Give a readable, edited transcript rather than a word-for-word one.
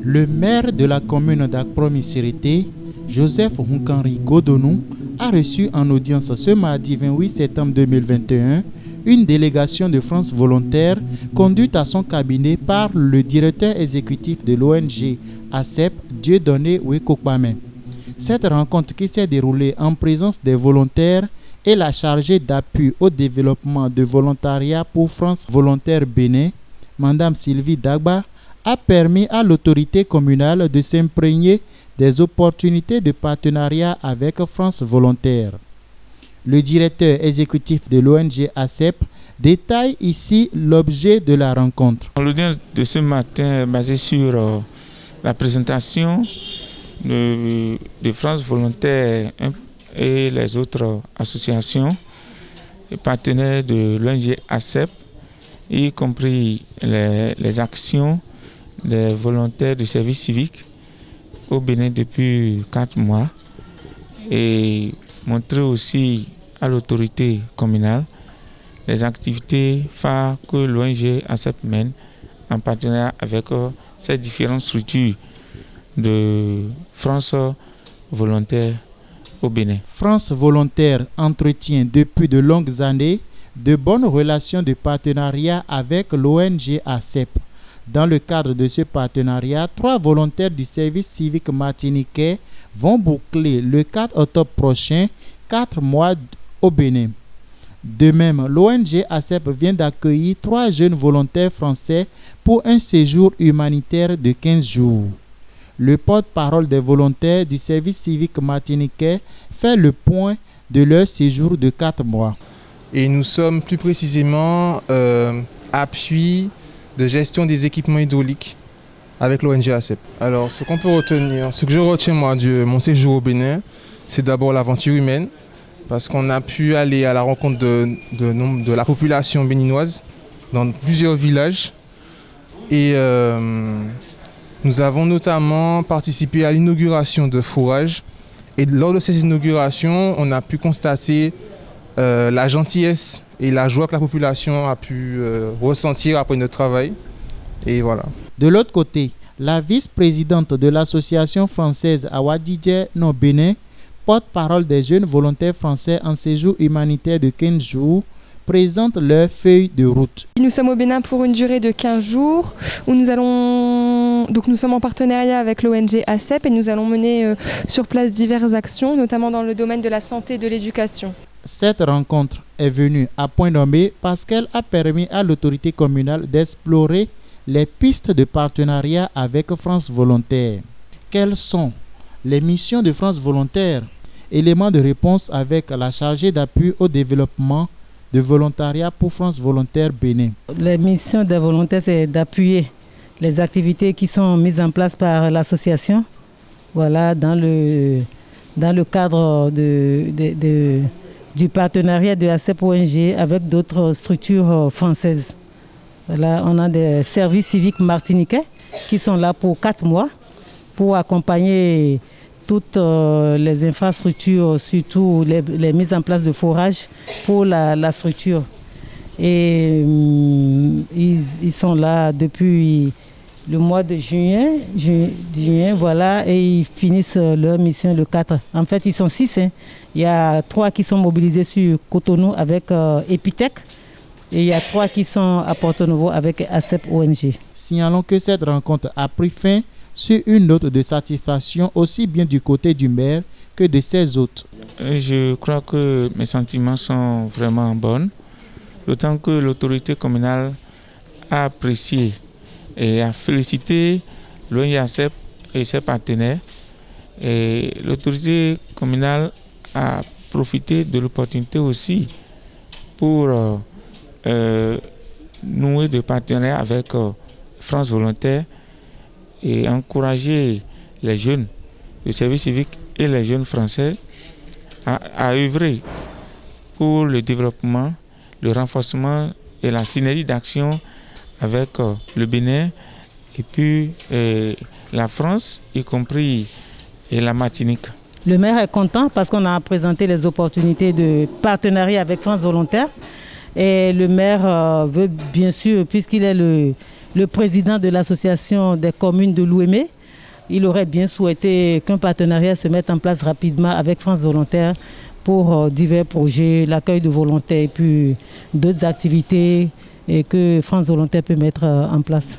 Le maire de la commune d'Akpromi-Sirete, Joseph Hunkanri Godonou, a reçu en audience ce mardi 28 septembre 2021 une délégation de France Volontaire conduite à son cabinet par le directeur exécutif de l'ONG ACEP, Dieudonné Wekokpame. Cette rencontre qui s'est déroulée en présence des volontaires et la chargée d'appui au développement de volontariat pour France Volontaire Bénin, Madame Sylvie Dagba, a permis à l'autorité communale de s'imprégner des opportunités de partenariat avec France Volontaire. Le directeur exécutif de l'ONG ACEP détaille ici l'objet de la rencontre. L'audience de ce matin est basée sur la présentation de France Volontaire et les autres associations et partenaires de l'ONG ACEP, y compris les actions des volontaires du service civique au Bénin depuis 4 mois, et montrer aussi à l'autorité communale les activités phares que l'ONG ACEP mène en partenariat avec ces différentes structures de France Volontaire au Bénin. France Volontaire entretient depuis de longues années de bonnes relations de partenariat avec l'ONG ACEP. Dans le cadre de ce partenariat, 3 volontaires du service civique martiniquais vont boucler le 4 octobre prochain 4 mois au Bénin. De même, l'ONG ACEP vient d'accueillir 3 jeunes volontaires français pour un séjour humanitaire de 15 jours. Le porte-parole des volontaires du service civique martiniquais fait le point de leur séjour de 4 mois. Et nous sommes plus précisément appui de gestion des équipements hydrauliques avec l'ONG ACEP. Alors, ce qu'on peut retenir, ce que je retiens moi de mon séjour au Bénin, c'est d'abord l'aventure humaine, parce qu'on a pu aller à la rencontre de la population béninoise dans plusieurs villages. Et nous avons notamment participé à l'inauguration de forages. Et lors de ces inaugurations, on a pu constater la gentillesse et la joie que la population a pu ressentir après notre travail. Et voilà. De l'autre côté, la vice-présidente de l'association française Awadidje no Bénin, porte-parole des jeunes volontaires français en séjour humanitaire de 15 jours, présente leur feuille de route. Nous sommes au Bénin pour une durée de 15 jours où nous sommes en partenariat avec l'ONG ACEP et nous allons mener sur place diverses actions, notamment dans le domaine de la santé et de l'éducation. Cette rencontre est venue à point nommé parce qu'elle a permis à l'autorité communale d'explorer les pistes de partenariat avec France Volontaire. Quelles sont les missions de France Volontaire? Élément de réponse avec la chargée d'appui au développement de volontariat pour France Volontaire Bénin. Les missions des volontaires, c'est d'appuyer les activités qui sont mises en place par l'association, voilà, dans le cadre du partenariat de ACEP ONG avec d'autres structures françaises. Voilà, on a des services civiques martiniquais qui sont là pour 4 mois pour accompagner toutes les infrastructures, surtout les mises en place de forages pour la structure. Et ils sont là depuis le mois de juin, voilà, et ils finissent leur mission le 4. En fait, ils sont 6. Il y a 3 qui sont mobilisés sur Cotonou avec Epitech. Et il y a 3 qui sont à Porto Novo avec ACEP ONG. Signalons que cette rencontre a pris fin sur une note de satisfaction aussi bien du côté du maire que de ses hôtes. Je crois que mes sentiments sont vraiment bons, d'autant que l'autorité communale a apprécié et a félicité l'ONG ACEP et ses partenaires. Et l'autorité communale a profité de l'opportunité aussi pour nouer des partenariats avec France Volontaire et encourager les jeunes du service civique et les jeunes français à œuvrer pour le développement, le renforcement et la synergie d'action avec le Bénin et puis la France, y compris et la Martinique. Le maire est content parce qu'on a présenté les opportunités de partenariat avec France Volontaire. Et le maire veut bien sûr, puisqu'il est le président de l'association des communes de l'Ouémé, il aurait bien souhaité qu'un partenariat se mette en place rapidement avec France Volontaire pour divers projets, l'accueil de volontaires et puis d'autres activités et que France Volontaire peut mettre en place.